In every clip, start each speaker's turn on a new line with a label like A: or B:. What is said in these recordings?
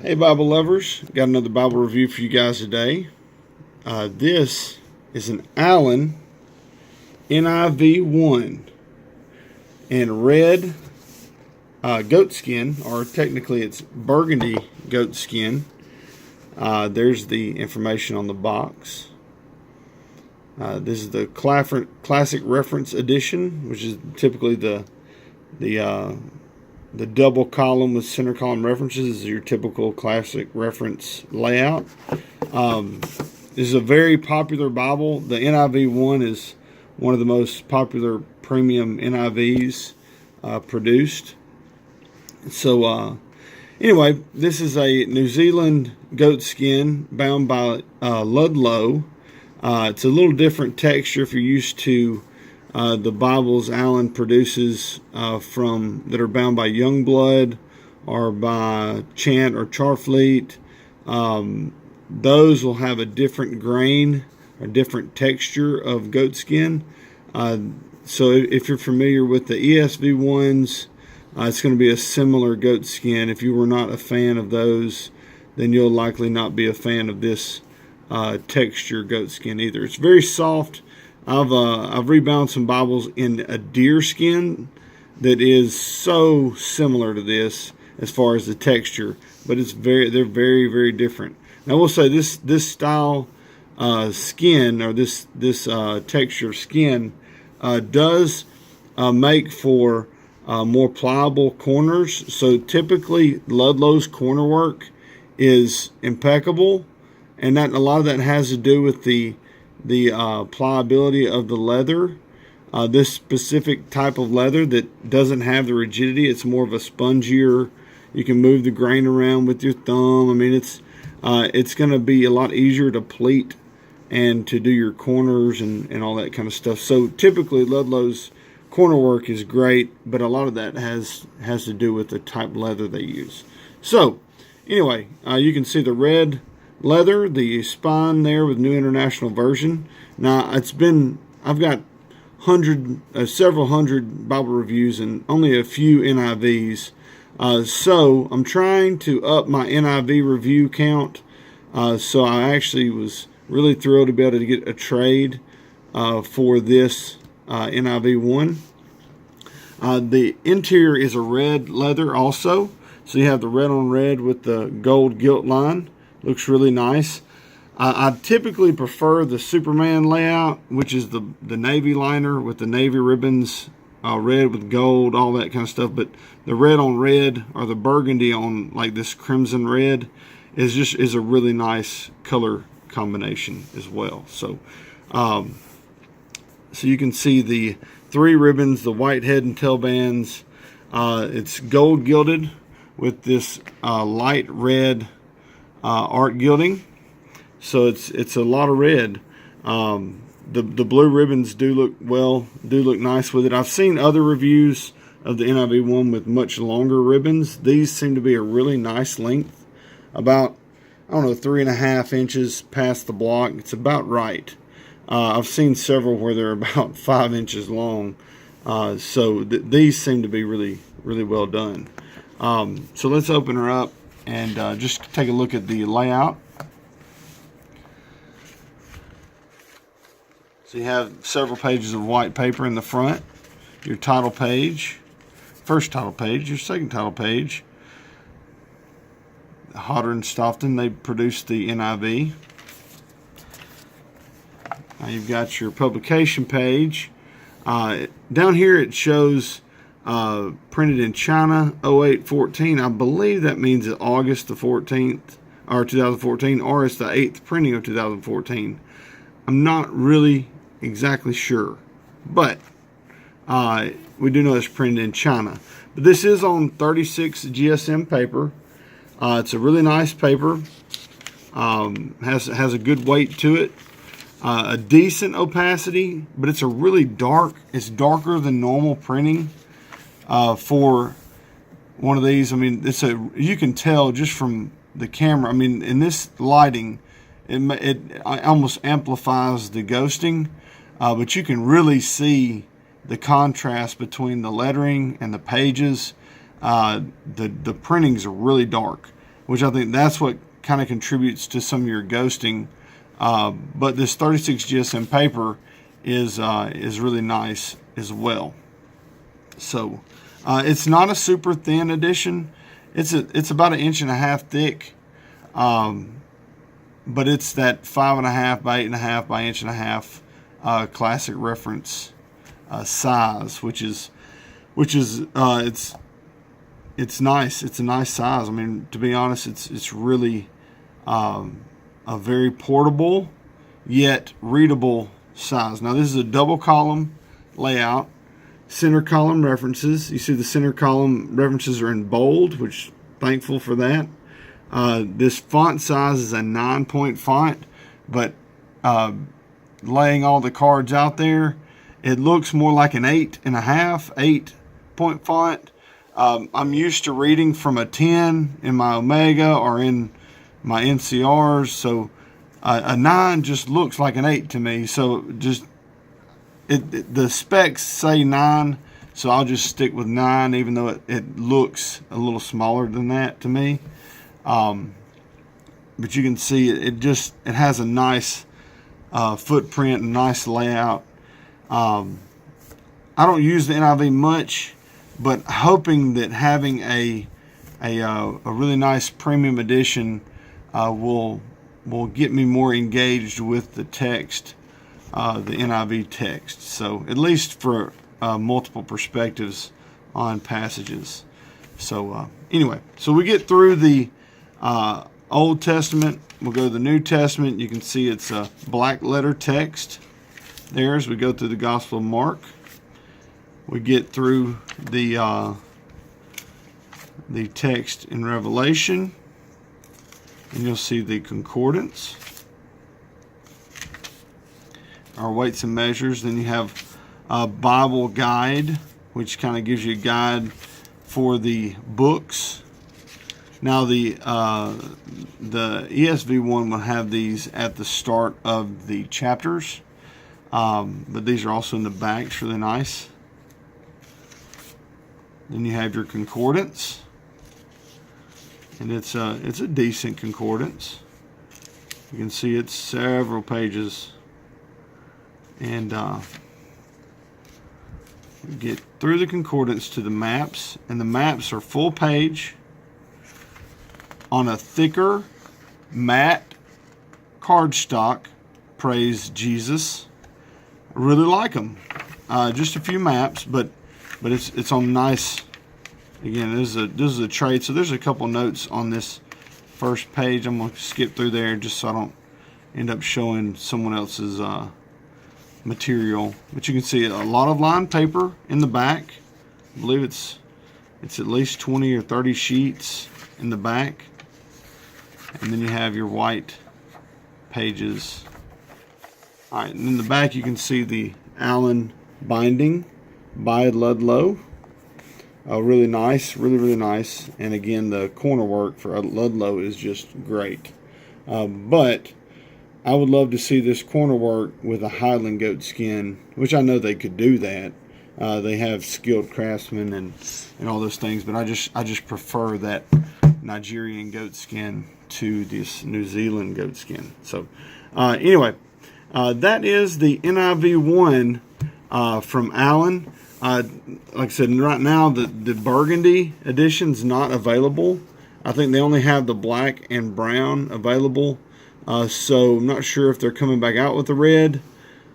A: Hey Bible lovers, got another Bible review for you guys today. This is an Allan NIV1 in red goatskin, or technically it's Burgundy Goatskin. There's the information on the box. This is the Classic Reference Edition, which is typically the double column with center column references is your typical classic reference layout. This is a very popular Bible. The NIV1 is one of the most popular premium NIVs produced. So anyway, this is a New Zealand goatskin bound by Ludlow. It's a little different texture if you're used to the Bibles Allan produces that are bound by Youngblood or by Chant or Charfleet. Those will have a different grain, a different texture of goatskin. So if you're familiar with the ESV ones, it's going to be a similar goatskin. If you were not a fan of those, then you'll likely not be a fan of this texture goatskin either. It's very soft. I've rebound some Bibles in a deer skin that is so similar to this as far as the texture, but they're very, very different. Now I will say this style skin, or this texture skin does make for more pliable corners. So typically Ludlow's corner work is impeccable, and a lot of that has to do with the pliability of the leather. This specific type of leather that doesn't have the rigidity, it's more of a spongier. You can move the grain around with your thumb. I mean, it's going to be a lot easier to pleat and to do your corners and all that kind of stuff. So typically Ludlow's corner work is great, but a lot of that has to do with the type of leather they use. So anyway, you can see the red leather, the spine there with New International Version. Now I've got several hundred Bible reviews and only a few NIVs. So I'm trying to up my NIV review count. So I actually was really thrilled to be able to get a trade for this NIV1. The interior is a red leather also. So you have the red on red with the gold gilt line. Looks really nice. I typically prefer the Superman layout, which is the navy liner with the navy ribbons, red with gold, all that kind of stuff. But the red on red, or the burgundy on like this crimson red, is a really nice color combination as well. So so you can see the three ribbons, the white head and tail bands. It's gold gilded with this light red art gilding, so it's a lot of red. The blue ribbons do look nice with it. I've seen other reviews of the NIV1 with much longer ribbons. These seem to be a really nice length, about 3.5 inches past the block. It's about right. I've seen several where they're about 5 inches long. So these seem to be really, really well done. So let's open her up and just take a look at the layout. So you have several pages of white paper in the front, your title page, first title page, your second title page. Hodder and Stoughton, they produced the NIV. Now you've got your publication page. Down here it shows printed in China 0814. I believe that means it's August the 14th or 2014, or it's the 8th printing of 2014. I'm not really exactly sure, but we do know it's printed in China. But this is on 36 GSM paper. It's a really nice paper. Has a good weight to it. A decent opacity, but it's it's darker than normal printing for one of these. I mean, you can tell just from the camera. I mean, in this lighting, it almost amplifies the ghosting, but you can really see the contrast between the lettering and the pages. The printings are really dark, which I think that's what kind of contributes to some of your ghosting. But this 36 GSM paper is really nice as well. So it's not a super thin edition. It's about 1.5 inches thick, but it's that 5.5 by 8.5 by 1.5 inch classic reference size, which is it's nice. It's a nice size. I mean, to be honest, it's really a very portable yet readable size. Now, this is a double column layout. Center column references. You see the center column references are in bold, which thankful for that. This font size is a 9-point font, but laying all the cards out there, it looks more like an 8.5 font. I'm used to reading from a 10 in my Omega or in my NCRs, so a 9 just looks like an 8 to me. So just the specs say 9, so I'll just stick with 9, even though it looks a little smaller than that to me. But you can see it has a nice footprint, a nice layout. I don't use the NIV much, but hoping that having a really nice premium edition will get me more engaged with the text, the NIV text. So at least for multiple perspectives on passages. So anyway, so we get through the Old Testament. We'll go to the New Testament. You can see it's a black letter text there as we go through the Gospel of Mark. We get through the text in Revelation, and you'll see the concordance, our weights and measures. Then you have a Bible guide, which kind of gives you a guide for the books. Now the ESV1 will have these at the start of the chapters, but these are also in the back. It's really nice. Then you have your concordance, and it's a decent concordance. You can see it's several pages, and we get through the concordance to the maps, and the maps are full page on a thicker matte cardstock. Praise Jesus. I really like them. Just a few maps, but it's on nice. Again, this is a trade. So there's a couple notes on this first page. I'm going to skip through there just so I don't end up showing someone else's material. But you can see a lot of lined paper in the back. I believe it's at least 20 or 30 sheets in the back. And then you have your white pages. All right, and in the back you can see the Allan binding by Ludlow. Really nice, really nice. And again, the corner work for Ludlow is just great. But I would love to see this corner work with a Highland goatskin, which I know they could do that. They have skilled craftsmen and all those things, but I just prefer that Nigerian goatskin to this New Zealand goatskin. So anyway, that is the NIV1 from Allan. Like I said, right now the Burgundy edition's not available. I think they only have the black and brown available. So I'm not sure if they're coming back out with the red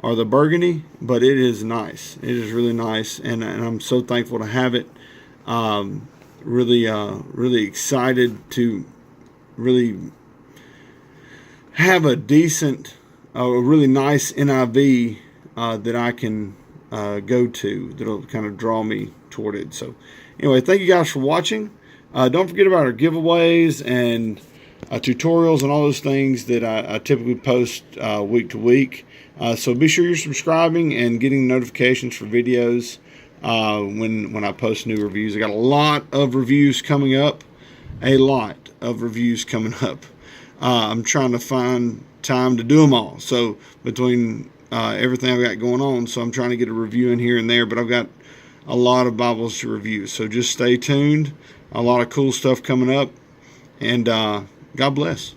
A: or the burgundy, but it is nice. It is really nice, and I'm so thankful to have it. Really excited to really have a decent, really nice NIV that I can go to that'll kind of draw me toward it. So anyway, thank you guys for watching. Don't forget about our giveaways and tutorials and all those things that I typically post week to week. So be sure you're subscribing and getting notifications for videos when I post new reviews. I got a lot of reviews coming up. I'm trying to find time to do them all. So between everything I've got going on, so I'm trying to get a review in here and there, but I've got a lot of Bibles to review. So just stay tuned. A lot of cool stuff coming up. And God bless.